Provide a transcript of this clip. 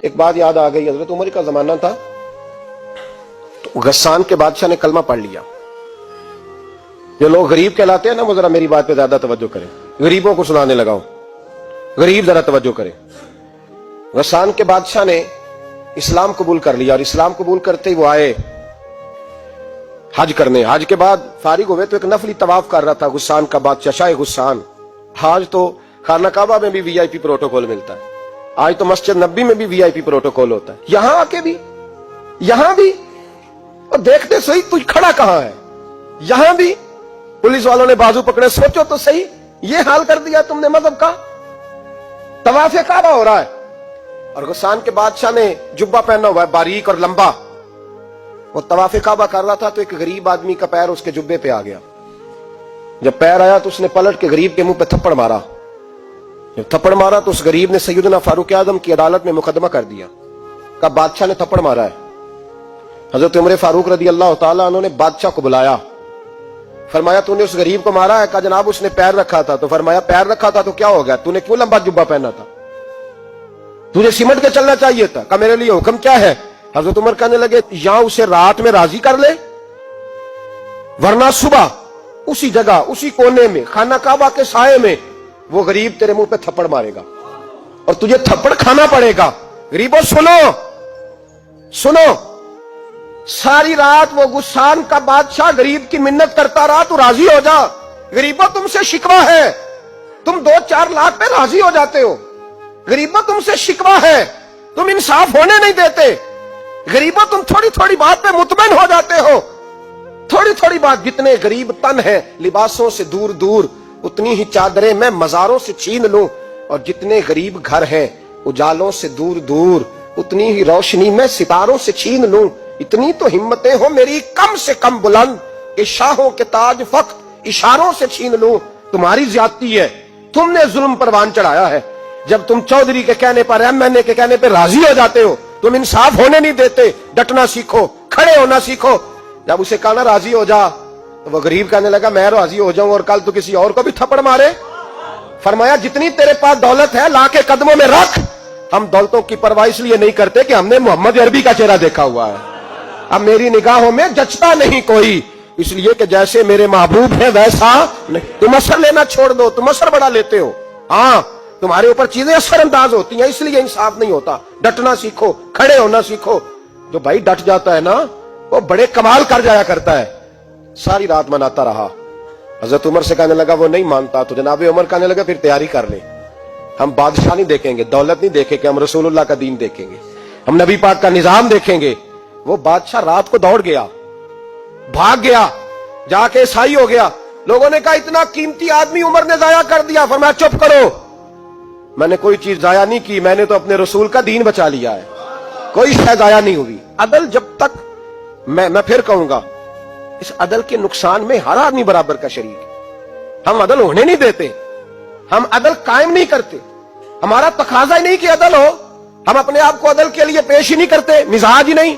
ایک بات یاد آ گئی، حضرت عمر کا زمانہ تھا تو غسان کے بادشاہ نے کلمہ پڑھ لیا. جو لوگ غریب کہلاتے ہیں نا، وہ ذرا میری بات پہ زیادہ توجہ کریں، غریبوں کو سنانے لگاؤ، غریب ذرا توجہ کریں. غسان کے بادشاہ نے اسلام قبول کر لیا، اور اسلام قبول کرتے ہی وہ آئے حج کرنے. حج کے بعد فارغ ہوئے تو ایک نفلی طواف کر رہا تھا غسان کا بادشاہ، شاہ غسان. آج تو خانہ کعبہ میں بھی وی آئی پی پروٹوکول ملتا ہے، آج تو مسجد نبی میں بھی وی آئی پی پروٹوکول ہوتا ہے، یہاں آ کے بھی، یہاں بھی. اور دیکھتے صحیح تو کھڑا کہاں ہے، یہاں بھی پولیس والوں نے بازو پکڑے. سوچو تو صحیح، یہ حال کر دیا تم نے مذہب کا. طواف کعبہ ہو رہا ہے اور غسان کے بادشاہ نے جبہ پہنا ہوا ہے باریک اور لمبا. وہ طواف کعبہ کر رہا تھا تو ایک غریب آدمی کا پیر اس کے جبے پہ آ گیا. جب پیر آیا تو اس نے پلٹ کے غریب کے منہ پہ تھپڑ مارا. جب تھپڑ مارا تو اس غریب نے سیدنا فاروق اعظم کی عدالت میں مقدمہ کر دیا کہ بادشاہ نے تھپڑ مارا ہے. حضرت عمر فاروق رضی اللہ تعالیٰ عنہ نے بادشاہ کو بلایا، فرمایا تو نے اس غریب کو مارا ہے؟ کہا جناب اس نے پیر رکھا تھا. تو فرمایا پیر رکھا تھا تو کیا ہو گیا، تو نے کیوں لمبا جبہ پہنا تھا، تجھے سمٹ کے چلنا چاہیے تھا. کہا میرے لیے حکم کیا ہے؟ حضرت عمر کہنے لگے یا اسے رات میں راضی کر لے، ورنہ صبح اسی جگہ اسی کونے میں خانہ کعبہ کے سائے میں وہ غریب تیرے منہ پہ تھپڑ مارے گا اور تجھے تھپڑ کھانا پڑے گا. غریبوں سنو سنو، ساری رات وہ غسان کا بادشاہ غریب کی منت کرتا رہا تو راضی ہو جا. غریبوں تم سے شکوہ ہے، تم 2-4 لاکھ پہ راضی ہو جاتے ہو. غریبوں تم سے شکوہ ہے، تم انصاف ہونے نہیں دیتے. غریبوں تم تھوڑی تھوڑی بات پہ مطمئن ہو جاتے ہو. تھوڑی تھوڑی بات، جتنے غریب تن ہیں لباسوں سے دور دور، اتنی ہی چادریں میں مزاروں سے چھین لوں. اور جتنے غریب گھر ہیں اجالوں سے دور دور، اتنی ہی روشنی میں ستاروں سے چھین لوں. اتنی تو ہمتیں ہو میری کم سے کم بلند کہ شاہوں کے تاج فخر اشاروں سے چھین لوں. تمہاری زیادتی ہے، تم نے ظلم پروان چڑھایا ہے. جب تم چودھری کے کہنے پر ایم این اے کے کہنے پہ راضی ہو جاتے ہو، تم انصاف ہونے نہیں دیتے. ڈٹنا سیکھو، کھڑے ہونا سیکھو. جب اسے کہا نا راضی ہو جا تو وہ غریب کہنے لگا میں راضی ہو جاؤں اور کل تو کسی اور کو بھی تھپڑ مارے. فرمایا جتنی تیرے پاس دولت ہے لا کے قدموں میں رکھ. ہم دولتوں کی پرواہ اس لیے نہیں کرتے کہ ہم نے محمد عربی کا چہرہ دیکھا ہوا ہے. اب میری نگاہوں میں جچتا نہیں کوئی، اس لیے کہ جیسے میرے محبوب ہیں ویسا نہیں. تم اثر لینا چھوڑ دو، تم اثر بڑا لیتے ہو. ہاں تمہارے اوپر چیزیں اثر انداز ہوتی ہیں، اس لیے انصاف نہیں ہوتا. ڈٹنا سیکھو، کھڑے ہونا سیکھو. جو بھائی ڈٹ جاتا ہے نا وہ بڑے کمال کر جایا کرتا ہے. ساری رات مناتا رہا. حضرت عمر سے کہنے لگا وہ نہیں مانتا. تو جناب عمر کہنے لگا پھر تیاری کر لیں، ہم بادشاہ نہیں دیکھیں گے، دولت نہیں دیکھیں گے، ہم رسول اللہ کا دین دیکھیں گے، ہم نبی پاک کا نظام دیکھیں گے. وہ بادشاہ رات کو دوڑ گیا، بھاگ گیا، جا کے عیسائی ہو گیا. لوگوں نے کہا اتنا قیمتی آدمی عمر نے ضائع کر دیا. فرمایا چپ کرو، میں نے کوئی چیز ضائع نہیں کی، میں نے تو اپنے رسول کا دین بچا لیا ہے، کوئی شے ضائع نہیں ہوئی. عدل جب تک میں پھر کہوں گا اس عدل کے نقصان میں ہر آدمی برابر کا شریک ہے. ہم عدل ہونے نہیں دیتے، ہم عدل قائم نہیں کرتے. ہمارا تقاضا ہی نہیں کہ عدل ہو، ہم اپنے آپ کو عدل کے لیے پیش ہی نہیں کرتے، مزاج ہی نہیں.